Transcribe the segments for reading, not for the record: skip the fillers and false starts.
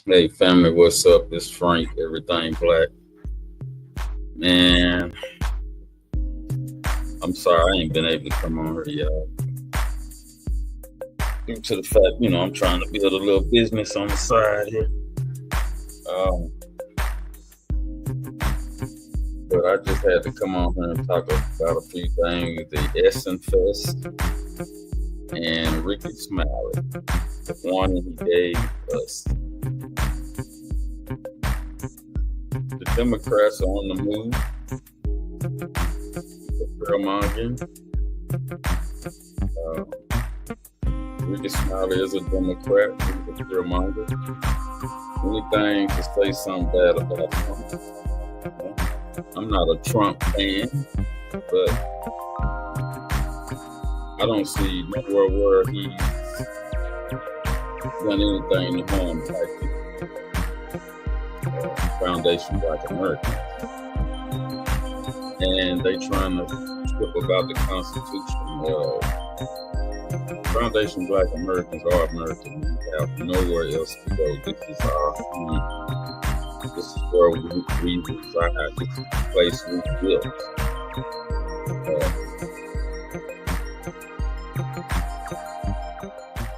Hey family, what's up? It's Frank, everything black. Man, I'm sorry I ain't been able to come on here, y'all. Due to the fact, I'm trying to build a little business on the side here. Um, but I just had to come on here and talk about a few things. The Essen Fest and Ricky Smiley. The warning he gave us. The Democrats are on the move. The fear-mongering. Uh, Ricky Smiley is a Democrat. He's a fear-monger. Anything to say something bad about Trump. I'm not a Trump fan, but I don't see nowhere where he's done anything to harm black people. Foundation Black Americans. And they trying to trip about the Constitution. Foundation Black Americans are Americans. We have nowhere else to go. This is our home. This is where we reside. This is the place we built.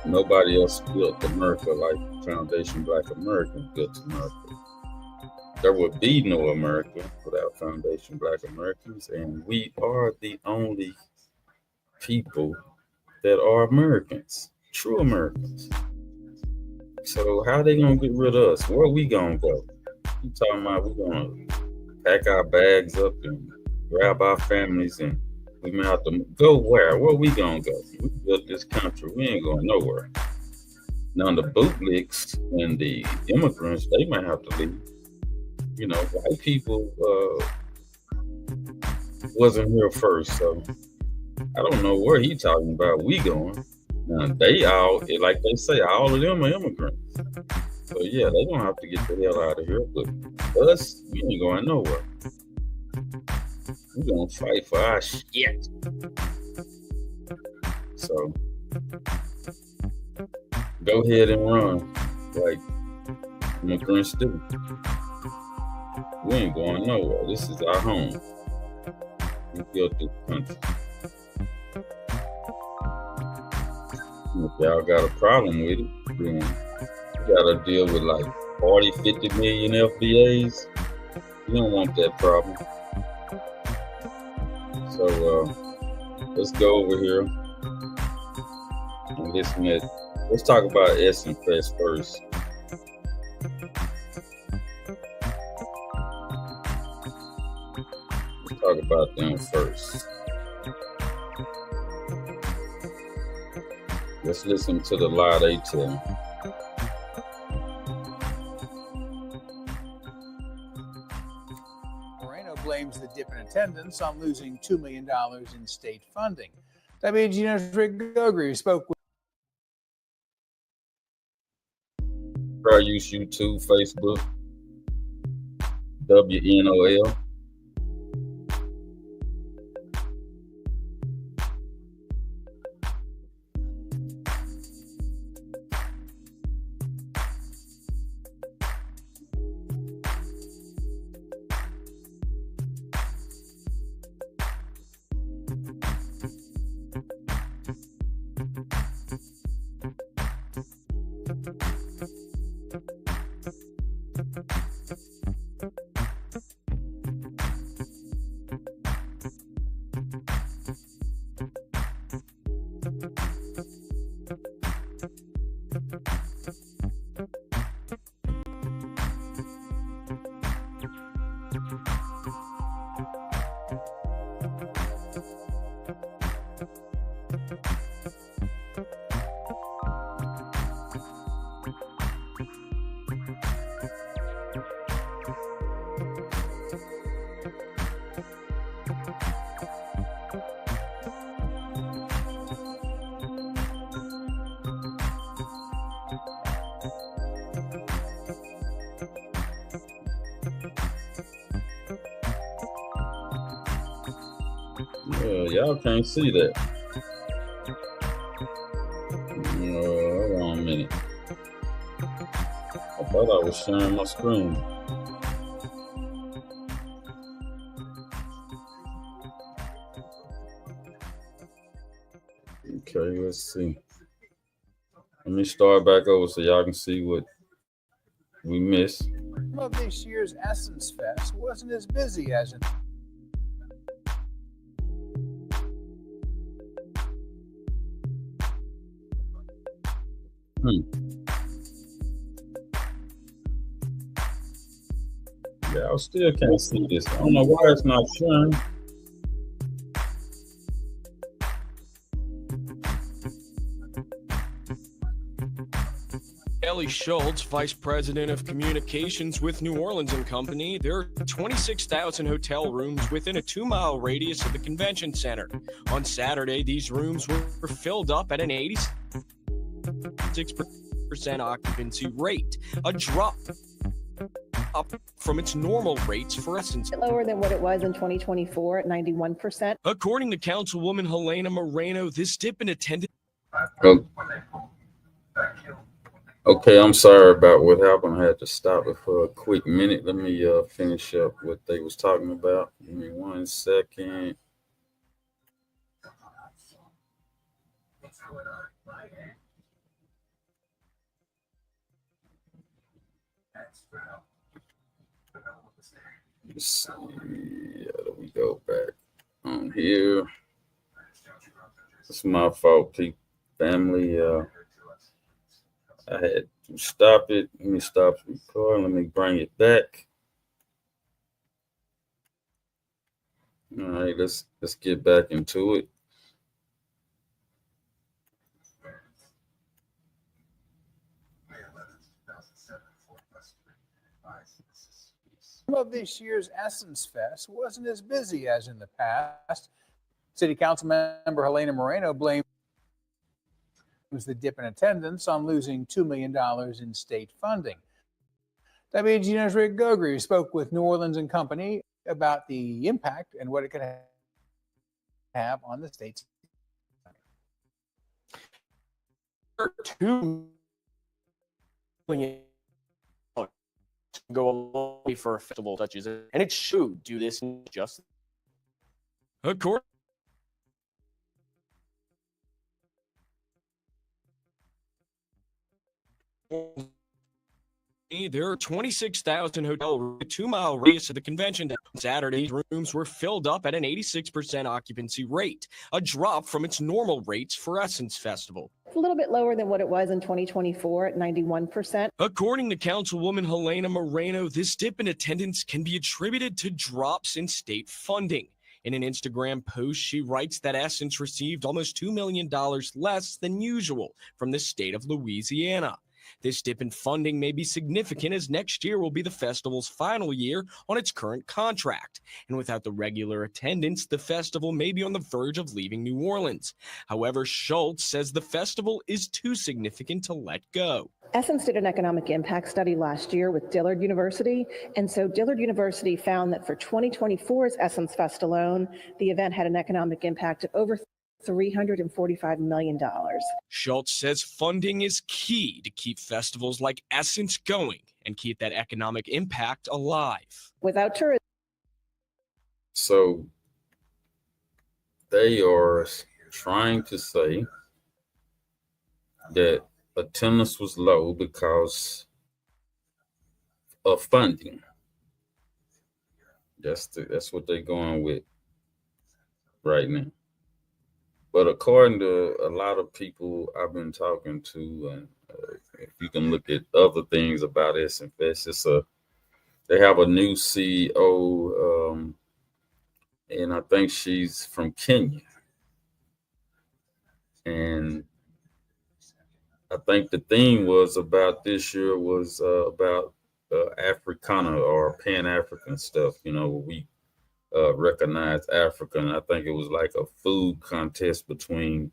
Nobody else built America like Foundation Black Americans built America. There would be no America without Foundation Black Americans, and we are the only people that are Americans, true Americans. So how they gonna get rid of us? Where we gonna go? You talking about we gonna pack our bags up and grab our families and we may have to go where? Where we gonna go? We built this country. We ain't going nowhere. Now the bootlicks and the immigrants, they might have to leave. White people wasn't here first, so I don't know where he talking about we going. Now they all, like they say, all of them are immigrants. So yeah, they gonna have to get the hell out of here. But us, we ain't going nowhere. We gonna fight for our shit. So go ahead and run like immigrants do. We ain't going nowhere. This is our home. We built this country. If y'all got a problem with it, then you gotta deal with like 40, 50 million FBAs. You don't want that problem. So let's go over here and listen at. Let's talk about Essen Fest first. Let's talk about them first. Let's listen to the lie they tell. Moreno blames the dip in attendance on losing $2 million in state funding. WGN's Rick Gogri spoke with. I use YouTube, Facebook, WNOL. Y'all can't see that. Hold on a minute. I thought I was sharing my screen. Okay, let's see. Let me start back over so y'all can see what we missed. Well, this year's Essence Fest wasn't as busy as in Yeah, I still can't see this. I don't know why it's not showing. Ellie Schultz, Vice President of Communications with New Orleans and Company. There are 26,000 hotel rooms within a 2-mile radius of the convention center. On Saturday, these rooms were filled up at an 86% occupancy rate, a drop up from its normal rates for Essence. Lower than what it was in 2024 at 91%. According to Councilwoman Helena Moreno, this dip in attendance. Okay, I'm sorry about what happened. I had to stop it for a quick minute. Let me finish up what they was talking about. Give me 1 second. Let's see. How do we go back on here? It's my fault, people. Family. I had to stop it. Let me stop the recording. Let me bring it back. All right, let's get back into it. of this year's Essence Fest wasn't as busy as in the past. City Council member Helena Moreno blamed the dip in attendance on losing $2 million in state funding. WAG News' Rick Gogri spoke with New Orleans and Company about the impact and what it could have on the state's. $2 million go a long way for a festival such as it, and it should do this just according. There are 26,000 hotel rooms, a 2-mile radius of the convention. Saturday, rooms were filled up at an 86% occupancy rate, a drop from its normal rates for Essence Festival. It's a little bit lower than what it was in 2024 at 91%. According to Councilwoman Helena Moreno, this dip in attendance can be attributed to drops in state funding. In an Instagram post, she writes that Essence received almost $2 million less than usual from the state of Louisiana. This dip in funding may be significant as next year will be the festival's final year on its current contract. And without the regular attendance, the festival may be on the verge of leaving New Orleans. However, Schultz says the festival is too significant to let go. Essence did an economic impact study last year with Dillard University, and so Dillard University found that for 2024's Essence Fest alone, the event had an economic impact of over $345 million. Schultz says funding is key to keep festivals like Essence going and keep that economic impact alive. Without tourism. So they are trying to say that attendance was low because of funding. That's what they're going with right now. But according to a lot of people I've been talking to, and if you can look at other things about Essence Fest, they have a new CEO, and I think she's from Kenya. And I think the theme was about this year was about Africana or Pan-African stuff, where we recognize Africa. And I think it was like a food contest between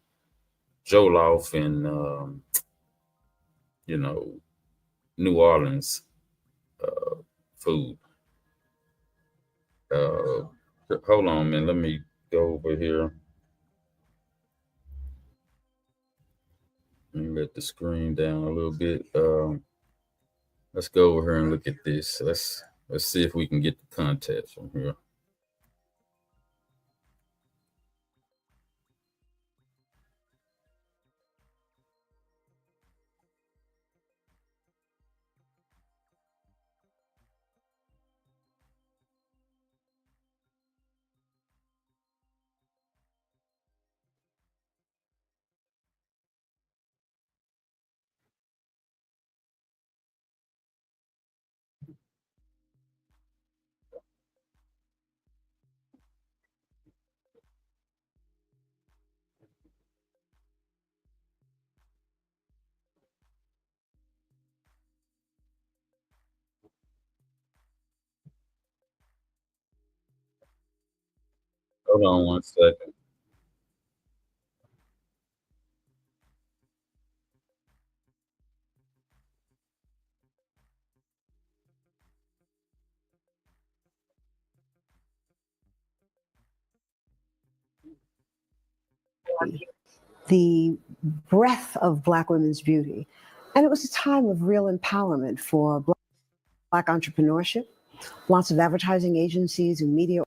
Jollof and, New Orleans food. Hold on, man. Let me go over here. Let me let the screen down a little bit. Let's go over here and look at this. Let's see if we can get the context from here. Hold on one second. The breadth of Black women's beauty. And it was a time of real empowerment for Black entrepreneurship. Lots of advertising agencies and media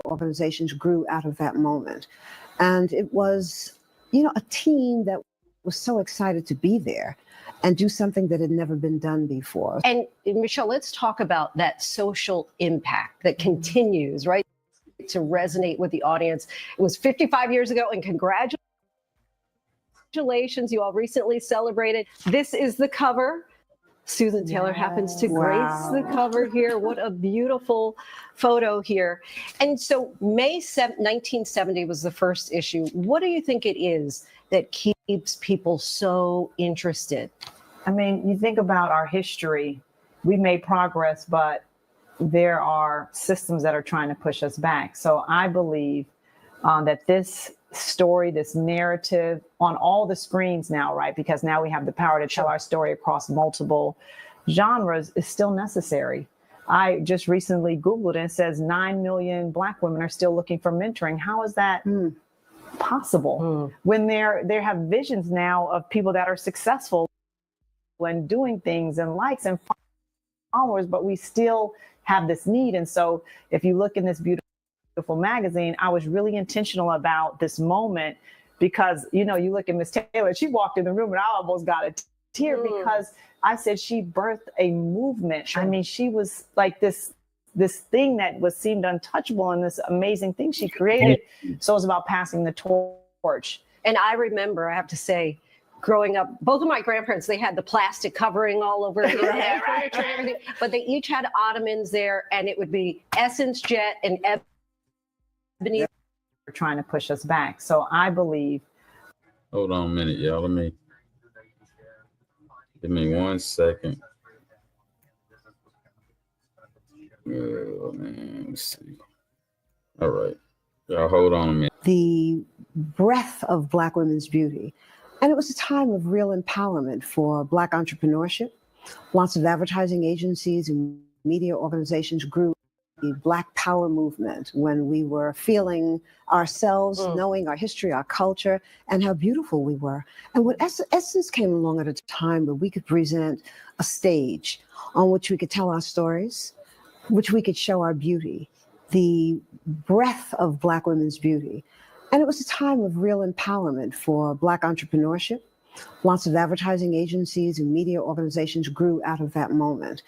organizations grew out of that moment. And it was, a team that was so excited to be there and do something that had never been done before. And Michelle, let's talk about that social impact that continues, right, to resonate with the audience. It was 55 years ago, and congratulations, you all recently celebrated. This is the cover. Susan Taylor happens to grace the cover here. What a beautiful photo here. And so May 1970 was the first issue. What do you think it is that keeps people so interested? I mean, you think about our history, we made progress, but there are systems that are trying to push us back. So I believe that this story, this narrative on all the screens now, right? Because now we have the power to tell our story across multiple genres is still necessary. I just recently Googled and it says 9 million Black women are still looking for mentoring. How is that possible when they have visions now of people that are successful and doing things and likes and followers, but we still have this need. And so if you look in this beautiful magazine, I was really intentional about this moment because, you look at Miss Taylor, she walked in the room and I almost got a tear because I said she birthed a movement. Sure. I mean, she was like this thing that seemed untouchable and this amazing thing she created. So it was about passing the torch. And I remember, I have to say, growing up, both of my grandparents, they had the plastic covering all over furniture and everything, but they each had ottomans there, and it would be Essence Jet and Ebony. They're trying to push us back. So I believe. Hold on a minute, y'all. Give me 1 second. Oh, man, let's see. All right. Y'all hold on a minute. The breadth of Black women's beauty. And it was a time of real empowerment for Black entrepreneurship. Lots of advertising agencies and media organizations grew the Black Power movement when we were feeling ourselves, knowing our history, our culture, and how beautiful we were. And when Essence came along at a time where we could present a stage on which we could tell our stories, which we could show our beauty, the breadth of Black women's beauty. And it was a time of real empowerment for Black entrepreneurship. Lots of advertising agencies and media organizations grew out of that moment.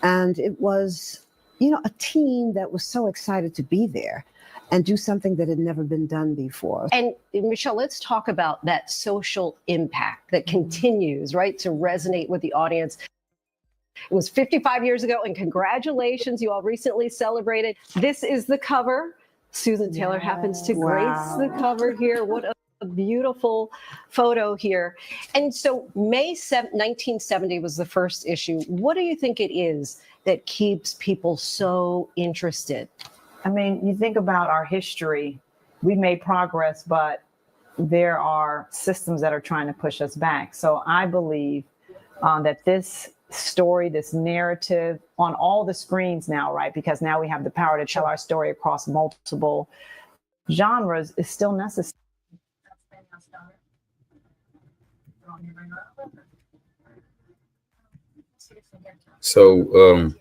And it was, a team that was so excited to be there and do something that had never been done before. And Michelle, let's talk about that social impact that continues, right, to resonate with the audience. It was 55 years ago, and congratulations, you all recently celebrated. This is the cover. Susan Taylor happens to grace the cover here. What a beautiful photo here. And so May 1970 was the first issue. What do you think it is that keeps people so interested? I mean, you think about our history, we made progress, but there are systems that are trying to push us back. So I believe that this story, this narrative on all the screens now, right? Because now we have the power to tell our story across multiple genres is still necessary. So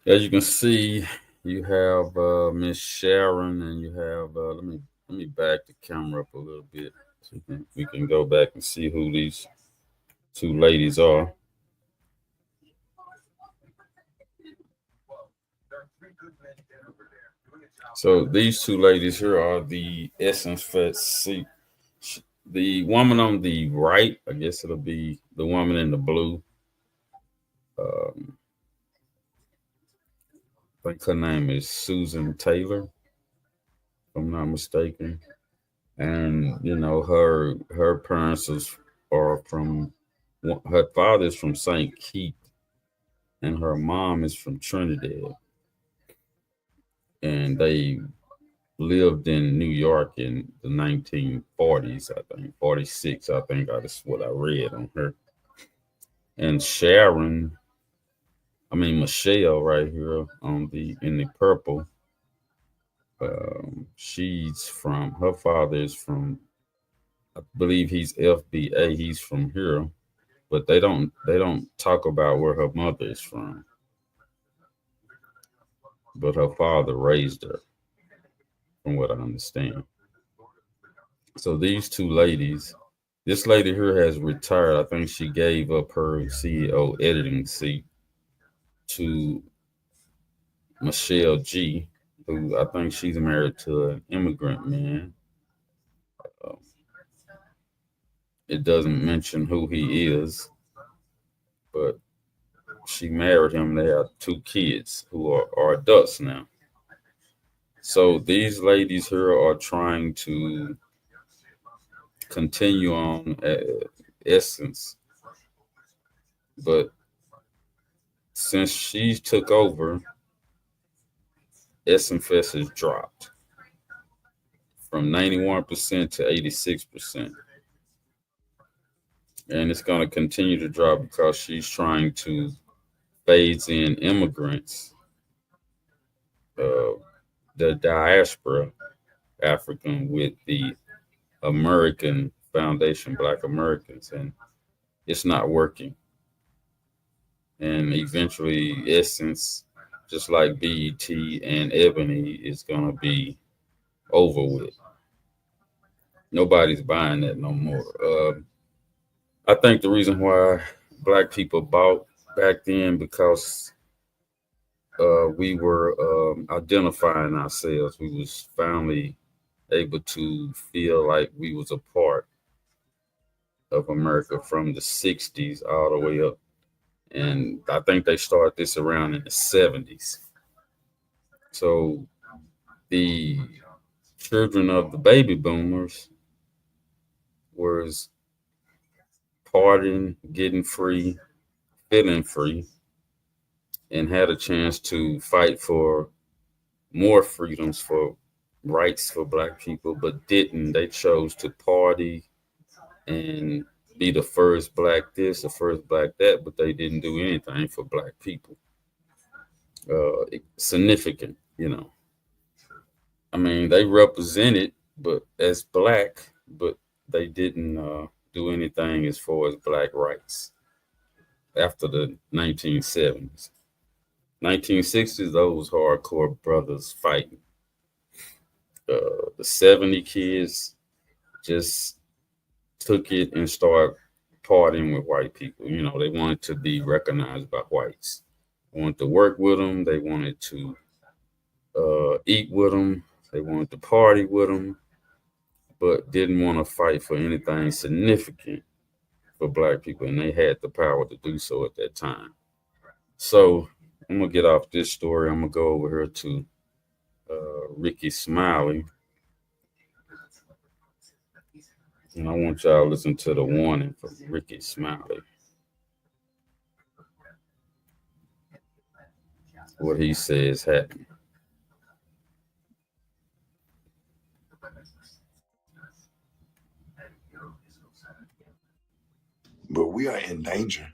as you can see, you have Miss Sharon, and you have let me back the camera up a little bit so we can go back and see who these two ladies are. So these two ladies here are the Essence Fest. See, the woman on the right, I guess it'll be the woman in the blue. I think her name is Susan Taylor, if I'm not mistaken. And you know, her parents are from, her father is from St. Kitts, and her mom is from Trinidad, and they lived in New York in the 1940s, I think 46. I think that's what I read on her. And Sharon, I mean Michelle, right here on the in the purple. She's from, her father is from, I believe he's FBA. He's from here, but they don't talk about where her mother is from. But her father raised her, from what I understand. So these two ladies, this lady here has retired. I think she gave up her CEO editing seat to Michelle G, who I think she's married to an immigrant man. Uh, it doesn't mention who he is, but she married him. They have two kids who are adults now. So these ladies here are trying to continue on Essence, but since she took over, Essence Fest has dropped from 91% to 86%. And it's going to continue to drop because she's trying to phase in immigrants, uh, the diaspora African, with the American Foundation, Black Americans, and it's not working. And eventually, Essence, just like BET and Ebony, is going to be over with. Nobody's buying that no more. I think the reason why Black people bought back then, because we were identifying ourselves. We was finally able to feel like we was a part of America from the 60s all the way up. And I think they started this around in the 70s. So the children of the baby boomers was partying, getting free, feeling free, and had a chance to fight for more freedoms, for rights for Black people, but didn't. They chose to party and be the first Black this, the first Black that, but they didn't do anything for Black people. Significant, you know. I mean, they represented, but as Black, but they didn't do anything as far as Black rights after the 1970s. 1960s, those hardcore brothers fighting. The 70 kids just took it and started partying with white people. You know, they wanted to be recognized by whites. They wanted to work with them. They wanted to eat with them. They wanted to party with them, but didn't want to fight for anything significant for Black people. And they had the power to do so at that time. So I'm going to get off this story. I'm going to go over here to Ricky Smiley. And I want y'all to listen to the warning from Ricky Smiley. What he says happened. But we are in danger.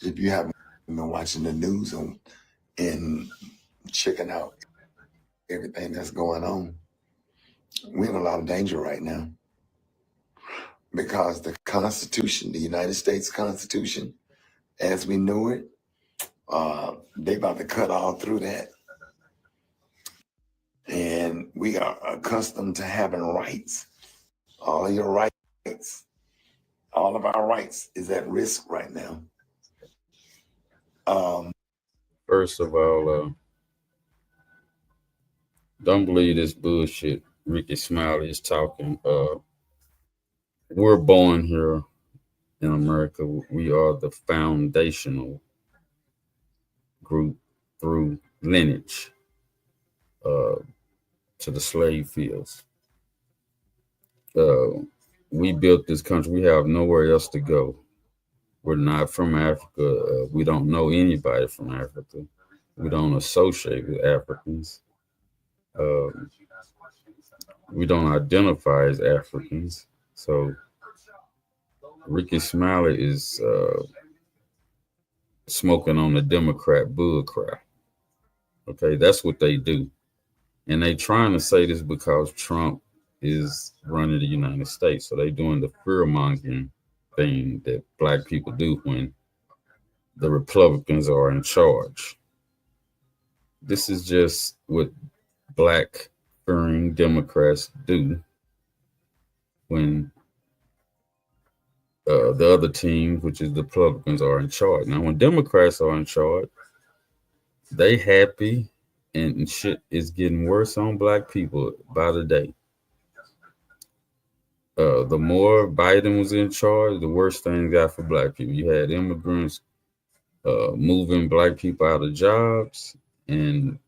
If you haven't been watching the news and checking out everything that's going on, we're in a lot of danger right now. Because the Constitution, the United States Constitution, as we knew it. They about to cut all through that. And we are accustomed to having rights. All of your rights, all of our rights is at risk right now. First of all, don't believe this bullshit Ricky Smiley is talking. We're born here in America. We are the foundational group through lineage to the slave fields. We built this country. We have nowhere else to go. We're not from Africa. We don't know anybody from Africa. We don't associate with Africans. We don't identify as Africans. So Ricky Smiley is smoking on the Democrat bull crap. Okay, that's what they do. And they trying to say this because Trump is running the United States. So they doing the fear-mongering thing that black people do when the Republicans are in charge. This is just what black fearing Democrats do when the other team, which is the Republicans, are in charge. Now, when Democrats are in charge, they happy and shit is getting worse on black people by the day. The more Biden was in charge, the worse things got for black people. You had immigrants moving black people out of jobs and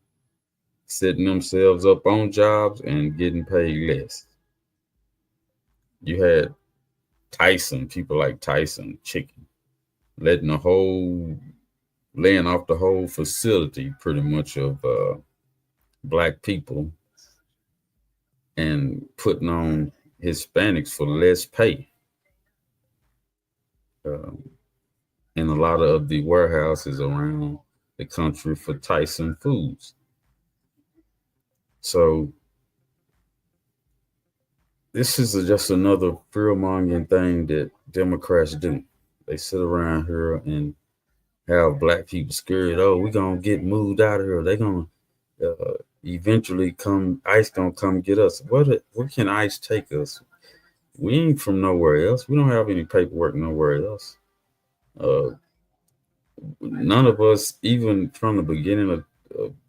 setting themselves up on jobs and getting paid less. You had people like Tyson Chicken, laying off the whole facility pretty much of black people and putting on Hispanics for less pay. In a lot of the warehouses around the country for Tyson Foods. So this is just another fear-mongering thing that Democrats do. They sit around here and have black people scared. Oh, we're going to get moved out of here. They're going to eventually ICE going to come get us. What can ICE take us? We ain't from nowhere else. We don't have any paperwork nowhere else. None of us, even from the beginning of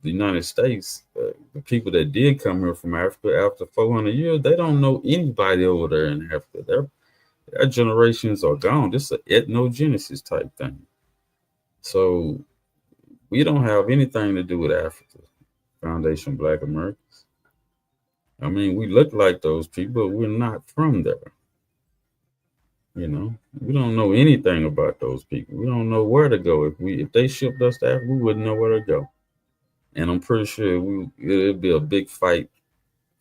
the United States, the people that did come here from Africa after 400 years, they don't know anybody over there in Africa. Their generations are gone. This is an ethnogenesis type thing. So we don't have anything to do with Africa, Foundation Black Americans. I mean, we look like those people, but we're not from there. You know, we don't know anything about those people. We don't know where to go. If they shipped us to Africa, we wouldn't know where to go. And I'm pretty sure it'd be a big fight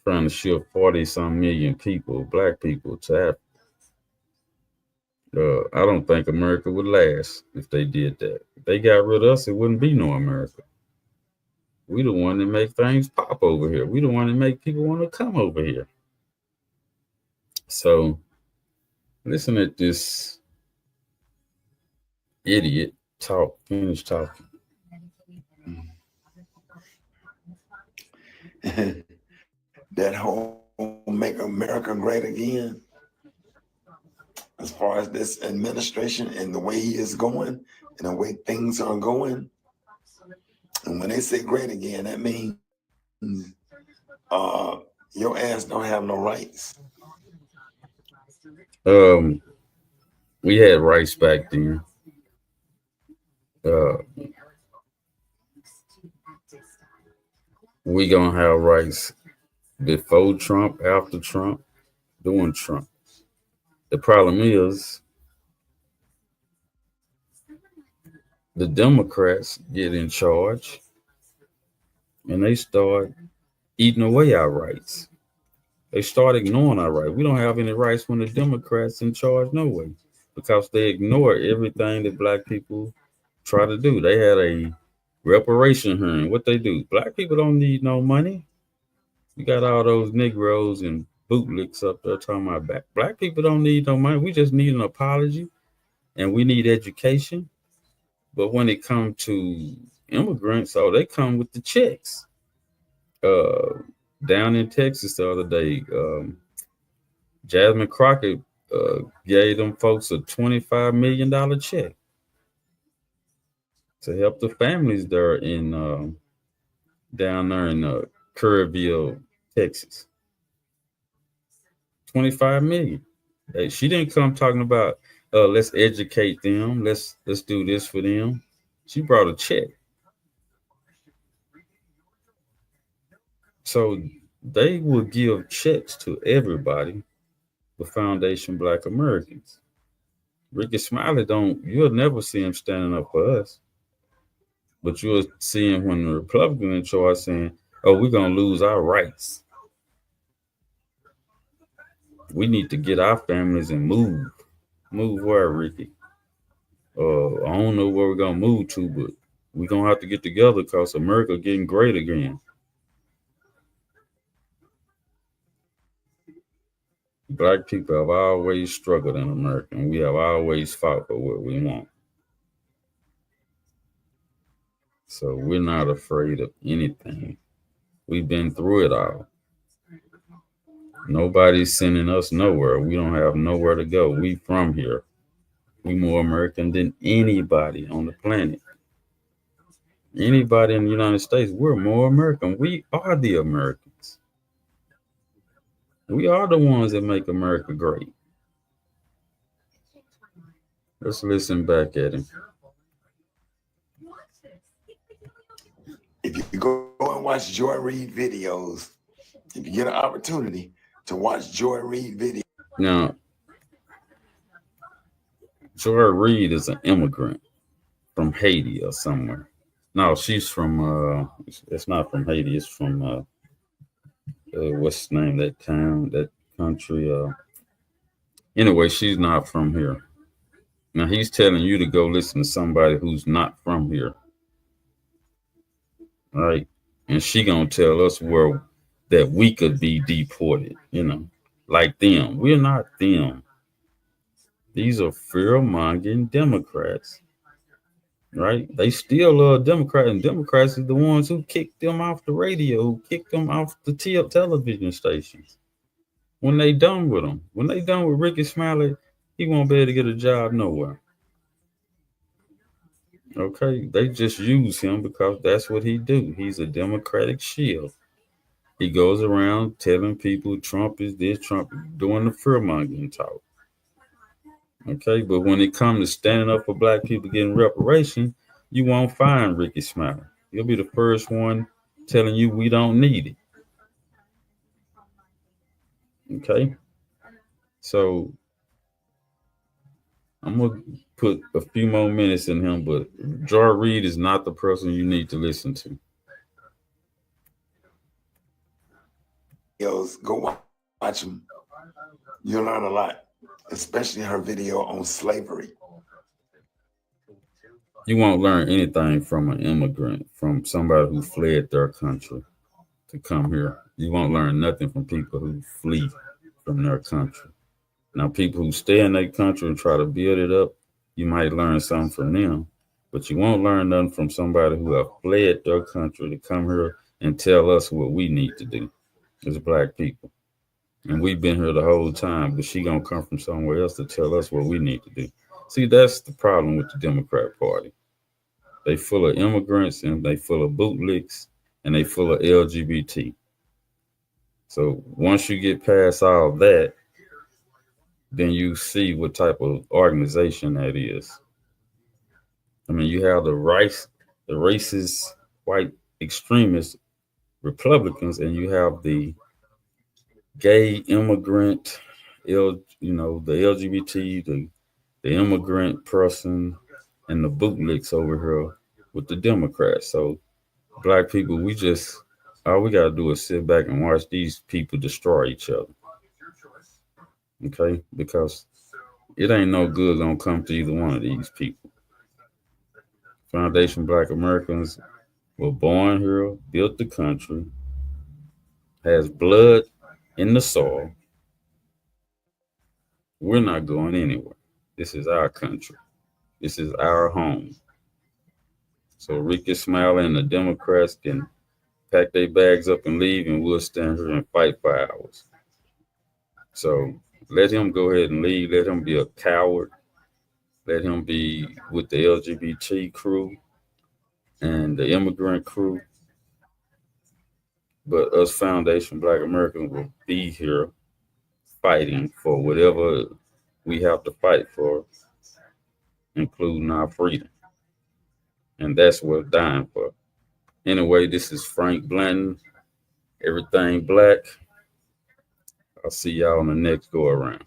trying to ship 40-some million people, black people, to Africa. I don't think America would last if they did that. If they got rid of us, it wouldn't be no America. We the one that make things pop over here. We the one that make people want to come over here. So listen at this idiot finish talking. That whole make America great again, as far as this administration and the way he is going and the way things are going. And when they say great again, that means your ass don't have no rights. We had rights back then. We gonna have rights before Trump, after Trump, during Trump. The problem is the Democrats get in charge and they start eating away our rights. They start ignoring our rights. We don't have any rights when the Democrats in charge, no way, because they ignore everything that black people try to do. They had a reparation hearing. What they do? Black people don't need no money. You got all those Negroes and bootlicks up there talking about black people don't need no money. We just need an apology and we need education But when it comes to immigrants, they come with the checks. Down in Texas the other day, Jasmine Crockett gave them folks a $25 million check to help the families there in down there in Kerrville, Texas. 25 million. Hey, she didn't come talking about let's educate them, let's do this for them. She brought a check. So they will give checks to everybody, the Foundation Black Americans. Ricky Smiley you'll never see him standing up for us. But you'll see him when the Republican in charge saying, oh, we're going to lose our rights. We need to get our families and move. Move where, Ricky? I don't know where we're going to move to, but we're going to have to get together because America getting great again. Black people have always struggled in America, and we have always fought for what we want. So we're not afraid of anything. We've been through it all. Nobody's sending us nowhere. We don't have nowhere to go. We from here. We more American than anybody on the planet. Anybody in the United States, we're more American. We are the Americans. We are the ones that make America great. Let's listen back at him. If you go and watch Joy Reid videos, if you get an opportunity to watch Joy Reid videos. Now, Joy Reid is an immigrant from Haiti or somewhere. No, she's from, it's not from Haiti. It's from, what's the name of that town, that country? Anyway, she's not from here. Now, he's telling you to go listen to somebody who's not from here. Right? And she gonna tell us where that we could be deported, like them. We're not them. These are fear-mongering Democrats. Right? They still love Democrats, and Democrats are the ones who kicked them off the radio, who kicked them off the television stations. When they done with them, when they done with Ricky Smiley, he won't be able to get a job nowhere. Okay, they just use him because that's what he do. He's a Democratic shield. He goes around telling people Trump is this, Trump doing the fear-mongering talk. Okay, but when it comes to standing up for black people getting reparation, you won't find Ricky Smiley. He'll be the first one telling you we don't need it. Okay, so I'm going to put a few more minutes in him, but Joy Reid is not the person you need to listen to. Go watch them. You'll learn a lot, especially her video on slavery. You won't learn anything from an immigrant, from somebody who fled their country to come here. You won't learn nothing from people who flee from their country. Now, people who stay in their country and try to build it up, you might learn something from them, but you won't learn nothing from somebody who have fled their country to come here and tell us what we need to do as black people. And we've been here the whole time, but she gonna come from somewhere else to tell us what we need to do. See, that's the problem with the Democrat Party. They full of immigrants, and they full of bootlicks, and they full of LGBT. So once you get past all that, then you see what type of organization that is. I mean, you have the racist white extremist Republicans, and you have the gay immigrant, the LGBT, the immigrant person, and the bootlicks over here with the Democrats. So black people, all we gotta do is sit back and watch these people destroy each other. Okay, because it ain't no good gonna come to either one of these people. Foundation Black Americans were born here, built the country, has blood in the soil. We're not going anywhere. This is our country. This is our home. So Ricky Smiley and the Democrats can pack their bags up and leave, and we'll stand here and fight for hours. So let him go ahead and leave. Let him be a coward. Let him be with the LGBT crew and the immigrant crew. But us Foundation Black Americans will be here fighting for whatever we have to fight for, including our freedom. And that's what we're dying for. Anyway, this is Frank Blanton, Everything Black. I'll see y'all on the next go around.